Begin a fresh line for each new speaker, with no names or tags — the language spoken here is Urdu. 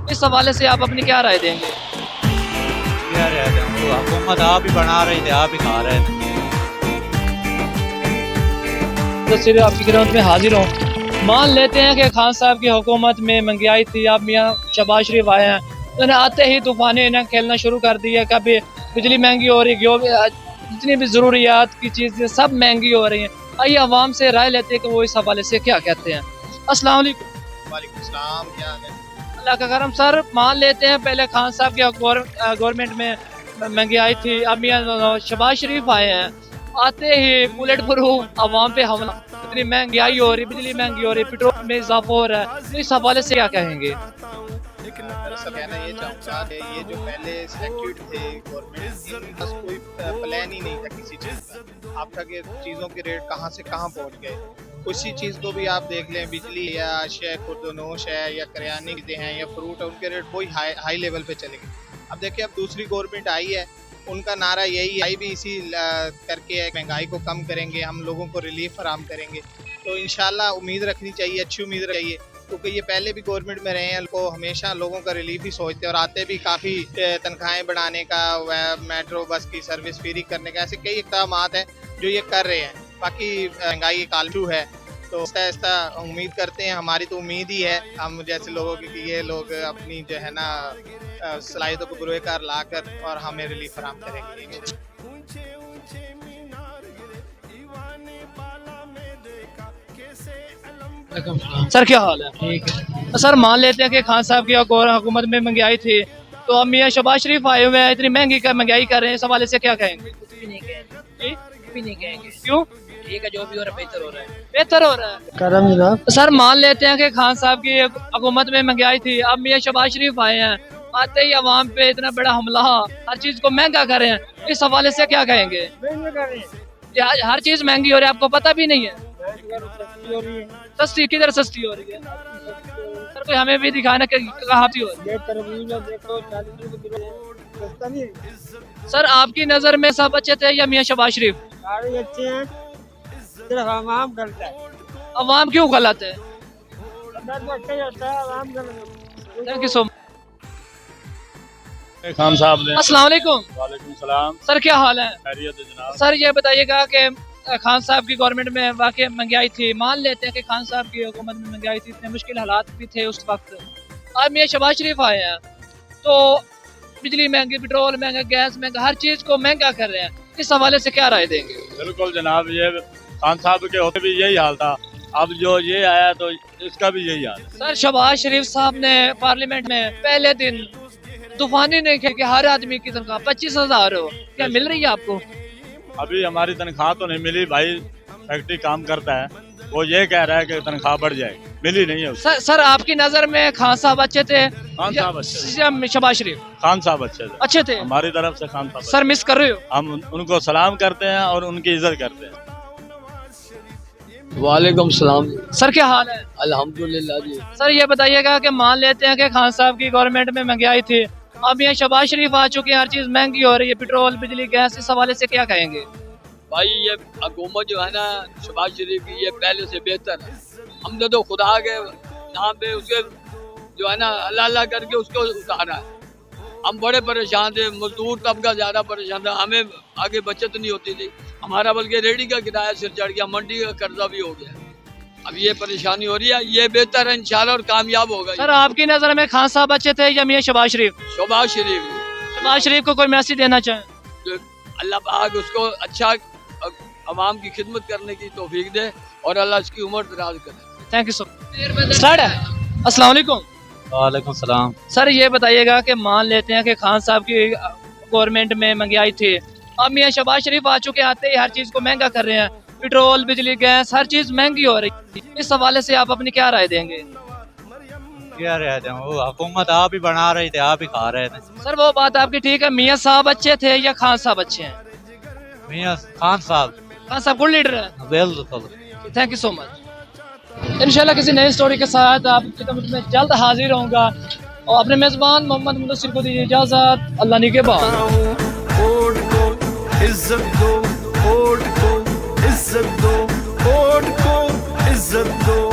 اس حوالے سے آپ اپنی کیا رائے دیں گے؟
کیا رہتے ہیں وہ حکومت آپ ہی بنا رہی تھے، آپ ہی کھا رہے تھے.
تو صرف آپ کی خدمت میں حاضر ہوں. مان لیتے ہیں کہ خان صاحب کی حکومت میں مہنگائی تھی، اب میاں شہباز شریف آئے ہیں، انہوں نے آتے ہی طوفانیں انہیں کھیلنا شروع کر دیا. کبھی بجلی مہنگی ہو رہی، جتنی بھی ضروریات کی چیزیں سب مہنگی ہو رہی ہیں. آئیے عوام سے رائے لیتے ہیں کہ وہ اس حوالے سے کیا کہتے ہیں. السلام علیکم.
وعلیکم السلام، کیا حال ہے؟
اللہ کا کرم. سر مان لیتے ہیں پہلے خان صاحب کی گورنمنٹ میں مہنگائی تھی، اب میاں شہباز شریف آئے ہیں، آتے ہی بلٹ پروف عوام پہ حملہ. اتنی مہنگائی ہو رہی، بجلی مہنگی ہو رہی، پیٹرول میں اضافہ ہو رہا ہے. اس حوالے سے کیا کہیں گے؟
دراصل کہنا یہ چاہوں گا کہ یہ جو پہلے سلیکٹڈ تھے گورنمنٹ، ان کا کوئی پلان ہی نہیں تھا کسی چیز کا. آپ کا کہ چیزوں کے ریٹ کہاں سے کہاں پہنچ گئے. کسی چیز کو بھی آپ دیکھ لیں، بجلی یا اشیاء خوردونوش ہے یا کریانی چیزیں ہیں یا فروٹ ہے، ان کے ریٹ وہی ہائی لیول پہ چلے گئے. اب دیکھیں اب دوسری گورنمنٹ آئی ہے، ان کا نعرہ یہی آئی بھی اسی کر کے مہنگائی کو کم کریں گے، ہم لوگوں کو ریلیف فراہم کریں گے. تو انشاءاللہ امید رکھنی چاہیے، اچھی امید رکھنی چاہیے، کیونکہ یہ پہلے بھی گورنمنٹ میں رہے ہیں، کو ہمیشہ لوگوں کا ریلیف ہی سوچتے ہیں اور آتے بھی کافی تنخواہیں بڑھانے کا، میٹرو بس کی سروس فری کرنے کا، ایسے کئی اقدامات ہیں جو یہ کر رہے ہیں. باقی مہنگائی کا کالچو ہے تو ایسا امید کرتے ہیں، ہماری تو امید ہی ہے ہم جیسے لوگوں کی کہ یہ لوگ اپنی جو ہے نا صلاحیتوں کو بروئے کار لا کر اور ہمیں ریلیف فراہم کریں گے.
سر کیا حال ہے؟ ٹھیک ہے. سر مان لیتے ہیں کہ خان صاحب کی حکومت میں مہنگائی تھی، تو اب میاں شہباز شریف آئے ہوئے ہیں، اتنی مہنگائی کر رہے ہیں، اس حوالے سے کیا کہیں گے؟
کچھ بھی نہیں کہیں گے.
کیوں؟
ٹھیک ہے، جو بھی ہو رہا ہے بہتر ہو رہا ہے.
بہتر ہو رہا ہے.
کرم جناب.
سر مان لیتے ہیں کہ خان صاحب کی حکومت میں مہنگائی تھی، اب میاں شہباز شریف آئے ہیں، آتے ہی عوام پہ اتنا بڑا حملہ، ہر چیز کو مہنگا کر رہے ہیں، اس حوالے سے کیا کہیں گے؟ ہر چیز مہنگی ہو رہی ہے، آپ کو پتہ بھی نہیں ہے. سستی کدھر سستی ہو رہی ہے؟ سر کوئی ہمیں بھی دکھانا کہ کہاں پہ ہو رہی ہے. سر آپ کی نظر میں سب اچھے تھے یا میاں شہباز شریف؟
سارے اچھے ہیں، صرف عوام غلط ہے.
عوام کیوں غلط ہے؟ تھینک یو سو مچ.
خان صاحب نے.
السلام علیکم.
وعلیکم السلام.
سر کیا حال ہے؟
خیریت ہے جناب.
سر یہ بتائیے گا کہ خان صاحب کی گورنمنٹ میں واقع مہنگائی تھی، مان لیتے ہیں کہ خان صاحب کی حکومت میں مہنگائی تھی، اتنے مشکل حالات بھی تھے اس وقت، آج میاں شہباز شریف آئے ہیں تو بجلی مہنگی، پیٹرول مہنگا، گیس مہنگا، ہر چیز کو مہنگا کر رہے ہیں، اس حوالے سے کیا رائے دیں گے؟
بالکل جناب، یہ خان صاحب کے ہوتے بھی یہی حال تھا، اب جو یہ آیا تو اس کا بھی یہی حال ہے.
سر شہباز شریف صاحب نے پارلیمنٹ میں پہلے دن طوفانی نے کہا کہ ہر آدمی کی تنخواہ 25,000 ہو، کیا مل رہی ہے آپ کو؟
ابھی ہماری تنخواہ تو نہیں ملی بھائی، فیکٹری کام کرتا ہے، وہ یہ کہہ رہا ہے کہ تنخواہ بڑھ جائے گی، ملی نہیں ہے اس کو.
سر آپ کی نظر میں خان صاحب اچھے تھے؟
خان صاحب اچھے تھے.
یا شہباز شریف؟
خان صاحب اچھے تھے.
اچھے تھے.
ہماری طرف سے خان صاحب
سر مس کر رہے ہو؟
ہم ان کو سلام کرتے ہیں اور ان کی عزت کرتے ہیں.
وعلیکم السلام.
سر کیا حال ہے؟
الحمدللہ جی.
سر یہ بتائیے گا کہ مان لیتے ہیں کہ خان صاحب کی گورنمنٹ میں مہنگائی تھی، اب یہ شہباز شریف آ چکے ہیں، ہر چیز مہنگی ہو رہی ہے، پیٹرول، بجلی، گیس، اس حوالے سے کیا کہیں گے؟
بھائی یہ حکومت جو ہے نا شہباز شریف کی، یہ پہلے سے بہتر ہے. ہم نے تو خدا کے نام پہ اس کے جو ہے نا اللہ اللہ کر کے اس کو اتارا ہے. ہم بڑے پریشان تھے، مزدور طبقہ زیادہ پریشان تھا، ہمیں آگے بچت نہیں ہوتی تھی ہمارا، بلکہ ریڈی کا کرایہ سر چڑھ گیا، منڈی کا قرضہ بھی ہو گیا. اب یہ پریشانی ہو رہی ہے، یہ بہتر ہے انشاءاللہ اور کامیاب ہوگا.
سر آپ کی نظر میں خان صاحب اچھے تھے یا میاں شہباز شریف؟
شہباز شریف.
شہباز شریف کو کوئی میسج دینا چاہیں؟
اللہ پاک اس کو اچھا عوام کی خدمت کرنے کی توفیق دے اور اللہ اس کی عمر دراز کرے.
Thank you so much. Start ہے. السلام علیکم.
وعلیکم السلام.
سر یہ بتائیے گا کہ مان لیتے ہیں کہ خان صاحب کی گورنمنٹ میں مہنگائی تھی، اب میاں شہباز شریف آ چکے، آتے ہی ہر چیز کو مہنگا کر رہے ہیں، پیٹرول، بجلی، گیس، ہر چیز مہنگی ہو رہی ہے، اس حوالے سے آپ اپنی کیا رائے دیں گے؟
کیا رہتے ہیں وہ حکومت آپ ہی بنا رہی تھے، آپ ہی کھا رہے تھے.
سر وہ بات آپ کی ٹھیک ہے، میاں صاحب اچھے تھے یا خان صاحب اچھے ہیں؟
میاں خان صاحب
خان صاحب گڈ لیڈر ہیں.
بالکل.
تھینک یو سو مچ. انشاءاللہ کسی نئی سٹوری کے ساتھ آپ کی خدمت میں جلد حاضر ہوں گا، اور اپنے میزبان محمد مدثر کو دیجیے اجازت. اللہ نگہبان.
ووٹ کو عزت دو، ووٹ کو عزت دو، ووٹ کو عزت دو.